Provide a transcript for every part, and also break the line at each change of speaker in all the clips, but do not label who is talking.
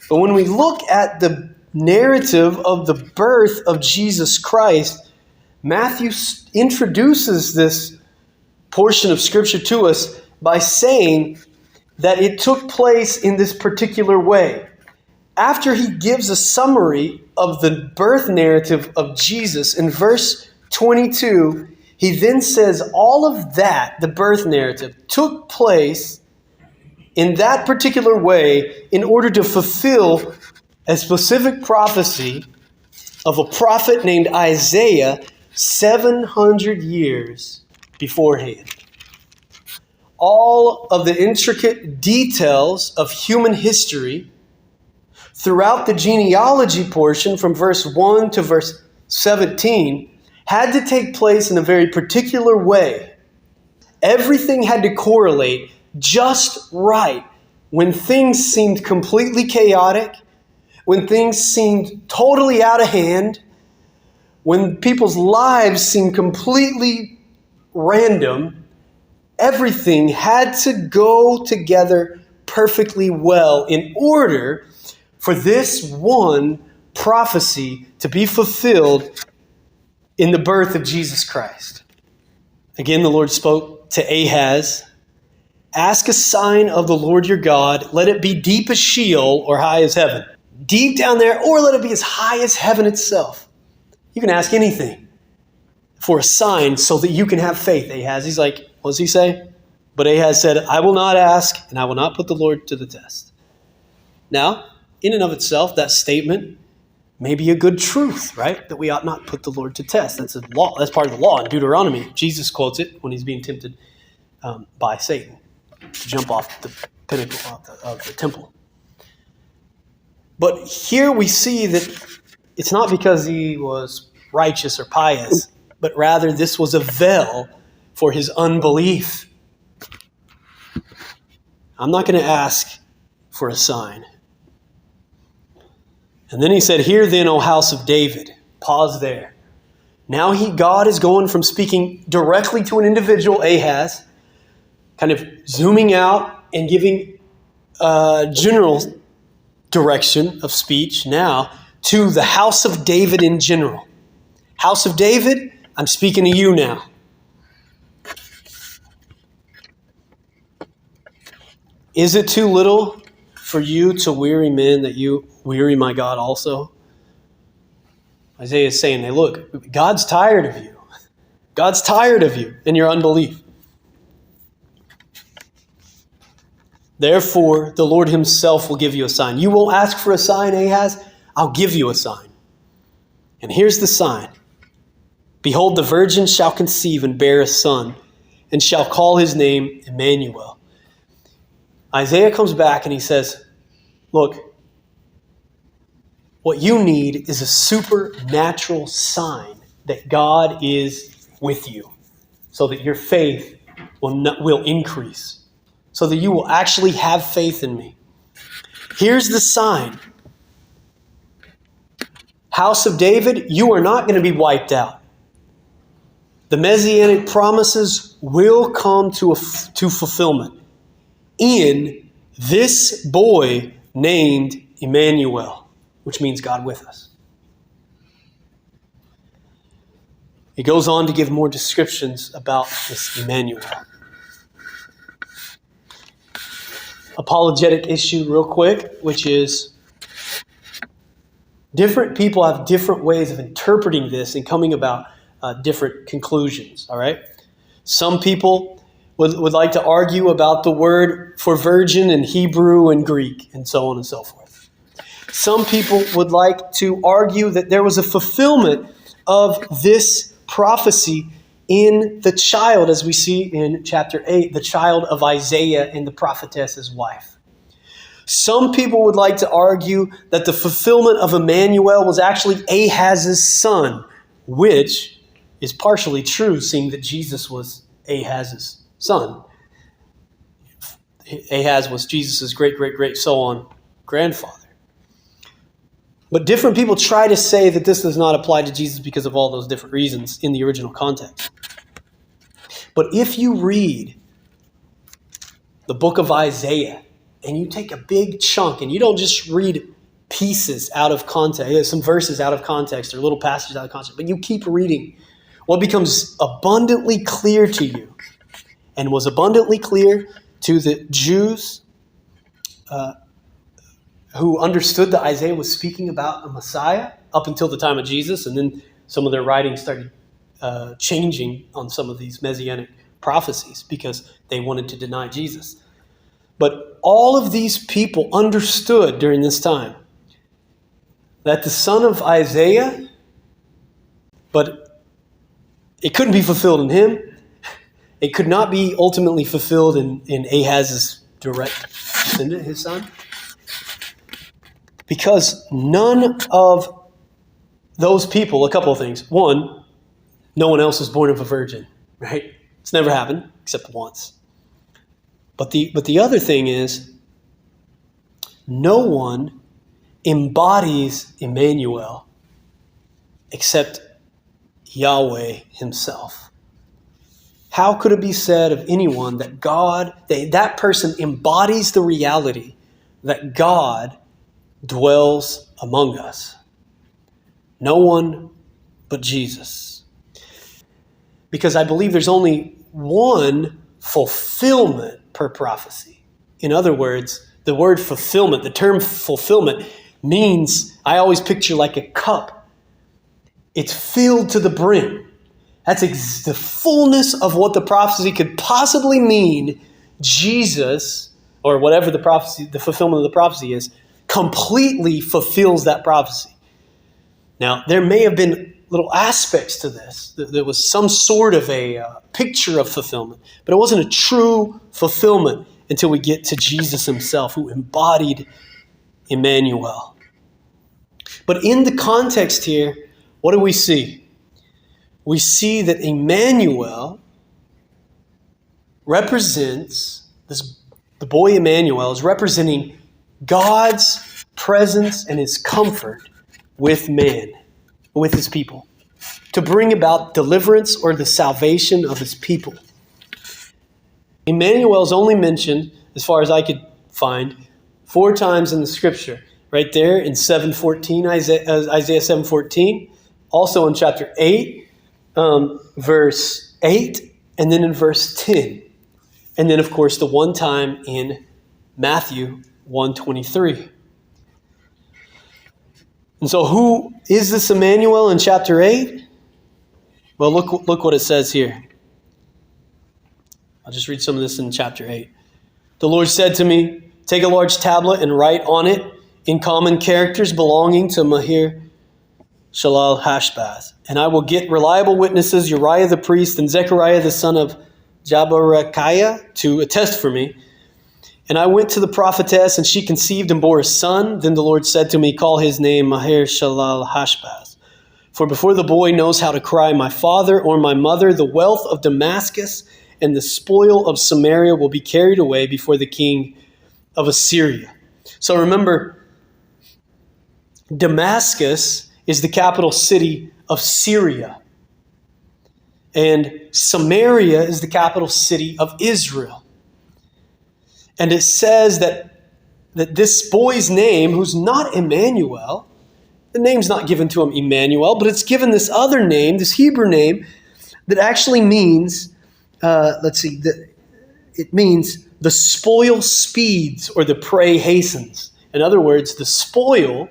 But when we look at the narrative of the birth of Jesus Christ, Matthew introduces this portion of Scripture to us by saying that it took place in this particular way. After he gives a summary of the birth narrative of Jesus in verse 22, he then says all of that, the birth narrative, took place in that particular way in order to fulfill a specific prophecy of a prophet named Isaiah 700 years beforehand. All of the intricate details of human history throughout the genealogy portion from verse 1 to verse 17 had to take place in a very particular way. Everything had to correlate just right when things seemed completely chaotic, when things seemed totally out of hand, when people's lives seemed completely random. Everything had to go together perfectly well in order for this one prophecy to be fulfilled in the birth of Jesus Christ. Again, the Lord spoke to Ahaz, "Ask a sign of the Lord your God. Let it be deep as Sheol or high as heaven." Deep down there, or let it be as high as heaven itself. You can ask anything for a sign so that you can have faith, Ahaz. He's like, what does he say? But Ahaz said, "I will not ask, and I will not put the Lord to the test." Now, in and of itself, that statement may be a good truth, right? That we ought not put the Lord to test. That's a law. That's part of the law in Deuteronomy. Jesus quotes it when he's being tempted by Satan to jump off the pinnacle of the temple. But here we see that it's not because he was righteous or pious, but rather this was a veil for his unbelief. I'm not going to ask for a sign. And then he said, "Hear then, O house of David." Pause there. Now God is going from speaking directly to an individual, Ahaz, kind of zooming out and giving general direction of speech now to the house of David in general. House of David, I'm speaking to you now. Is it too little for you to weary men that you weary my God also? Isaiah is saying, hey, look, God's tired of you. God's tired of you and your unbelief. Therefore, the Lord himself will give you a sign. You won't ask for a sign, Ahaz. I'll give you a sign. And here's the sign. Behold, the virgin shall conceive and bear a son, and shall call his name Emmanuel. Isaiah comes back and he says, look, what you need is a supernatural sign that God is with you, so that your faith will increase, so that you will actually have faith in me. Here's the sign. House of David, you are not going to be wiped out. The Messianic promises will come to fulfillment in this boy named Emmanuel, which means God with us. He goes on to give more descriptions about this Emmanuel. Apologetic issue real quick, which is different people have different ways of interpreting this and coming about different conclusions, all right? Some people would like to argue about the word for virgin in Hebrew and Greek and so on and so forth. Some people would like to argue that there was a fulfillment of this prophecy in the child, as we see in chapter 8, the child of Isaiah and the prophetess's wife. Some people would like to argue that the fulfillment of Emmanuel was actually Ahaz's son, which is partially true, seeing that Jesus was Ahaz's son. Ahaz was Jesus' great, so on grandfather. But different people try to say that this does not apply to Jesus because of all those different reasons in the original context. But if you read the book of Isaiah and you take a big chunk and you don't just read pieces out of context, some verses out of context or little passages out of context, but you keep reading, what becomes abundantly clear to you and was abundantly clear to the Jews who understood that Isaiah was speaking about a Messiah up until the time of Jesus, and then some of their writings started changing on some of these messianic prophecies because they wanted to deny Jesus. But all of these people understood during this time that the son of Isaiah, but it couldn't be fulfilled in him. It could not be ultimately fulfilled in Ahaz's direct descendant, his son. Because none of those people, a couple of things. One, no one else was born of a virgin, right? It's never happened except once. But the other thing is, no one embodies Emmanuel except Yahweh himself. How could it be said of anyone that that person embodies the reality that God dwells among us? No one but Jesus. Because I believe there's only one fulfillment per prophecy. In other words, the word fulfillment, the term fulfillment means, I always picture like a cup. It's filled to the brim. That's the fullness of what the prophecy could possibly mean. Jesus, or whatever the prophecy, the fulfillment of the prophecy is, completely fulfills that prophecy. Now, there may have been little aspects to this. There was some sort of a picture of fulfillment, but it wasn't a true fulfillment until we get to Jesus himself, who embodied Emmanuel. But in the context here, what do we see? We see that Emmanuel represents, the boy Emmanuel is representing God's presence and his comfort with man, with his people, to bring about deliverance or the salvation of his people. Emmanuel is only mentioned, as far as I could find, 4 times in the scripture. Right there in 7:14, Isaiah 7:14. Also in chapter 8, verse 8, and then in verse 10. And then, of course, the one time in Matthew 1:23. And so who is this Emmanuel in chapter 8? Well, look what it says here. I'll just read some of this in chapter 8. The Lord said to me, take a large tablet and write on it in common characters belonging to Mahir Shalal Hashbaz. And I will get reliable witnesses, Uriah the priest and Zechariah the son of Jabarakiah, to attest for me. And I went to the prophetess, and she conceived and bore a son. Then the Lord said to me, call his name Mahir Shalal Hashbaz. For before the boy knows how to cry, my father or my mother, the wealth of Damascus and the spoil of Samaria will be carried away before the king of Assyria. So remember, Damascus is the capital city of Syria. And Samaria is the capital city of Israel. And it says that this boy's name, who's not Emmanuel, the name's not given to him Emmanuel, but it's given this other name, this Hebrew name, that actually means, it means the spoil speeds or the prey hastens. In other words, the spoil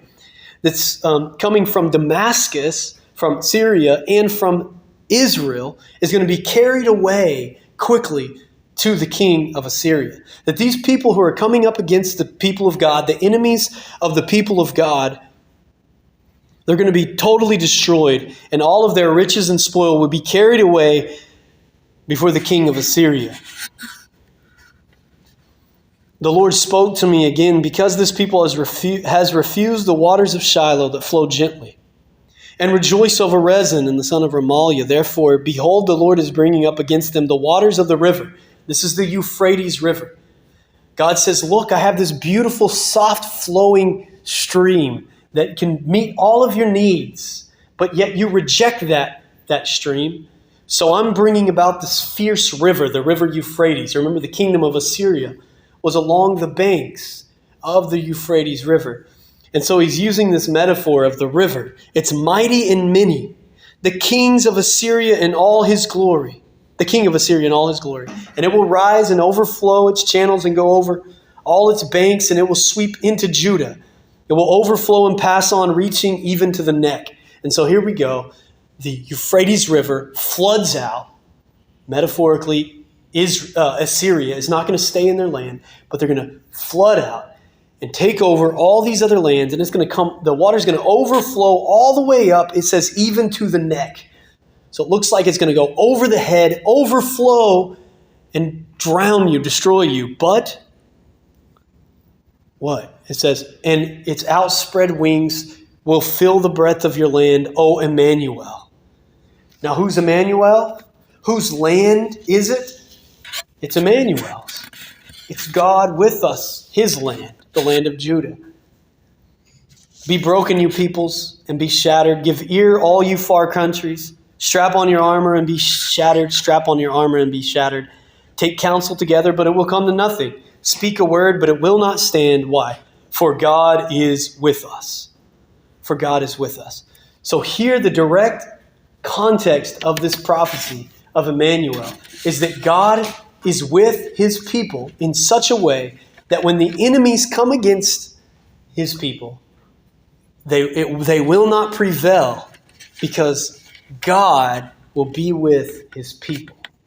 that's coming from Damascus, from Syria, and from Israel is going to be carried away quickly to the king of Assyria. That these people who are coming up against the people of God, the enemies of the people of God, they're going to be totally destroyed, and all of their riches and spoil will be carried away before the king of Assyria. The Lord spoke to me again, because this people has refused the waters of Shiloh that flow gently, and rejoice over Rezin and the son of Remaliah. Therefore, behold, the Lord is bringing up against them the waters of the river. This is the Euphrates River. God says, look, I have this beautiful, soft flowing stream that can meet all of your needs, but yet you reject that stream. So I'm bringing about this fierce river, the river Euphrates. Remember, the kingdom of Assyria was along the banks of the Euphrates River. And so he's using this metaphor of the river. It's mighty and many. The kings of Assyria in all his glory. The king of Assyria in all his glory. And it will rise and overflow its channels and go over all its banks, and it will sweep into Judah. It will overflow and pass on, reaching even to the neck. And so here we go. The Euphrates River floods out. Metaphorically, Assyria is not going to stay in their land, but they're going to flood out and take over all these other lands. And it's going to come, the water's going to overflow all the way up. It says even to the neck. So it looks like it's going to go over the head, overflow, and drown you, destroy you. But what? It says, and its outspread wings will fill the breadth of your land, O Emmanuel. Now, who's Emmanuel? Whose land is it? It's Emmanuel's. It's God with us, his land, the land of Judah. Be broken, you peoples, and be shattered. Give ear, all you far countries. Strap on your armor and be shattered. Strap on your armor and be shattered. Take counsel together, but it will come to nothing. Speak a word, but it will not stand. Why? For God is with us. For God is with us. So here the direct context of this prophecy of Emmanuel is that God is with his people in such a way that when the enemies come against his people, they will not prevail because God will be with his people.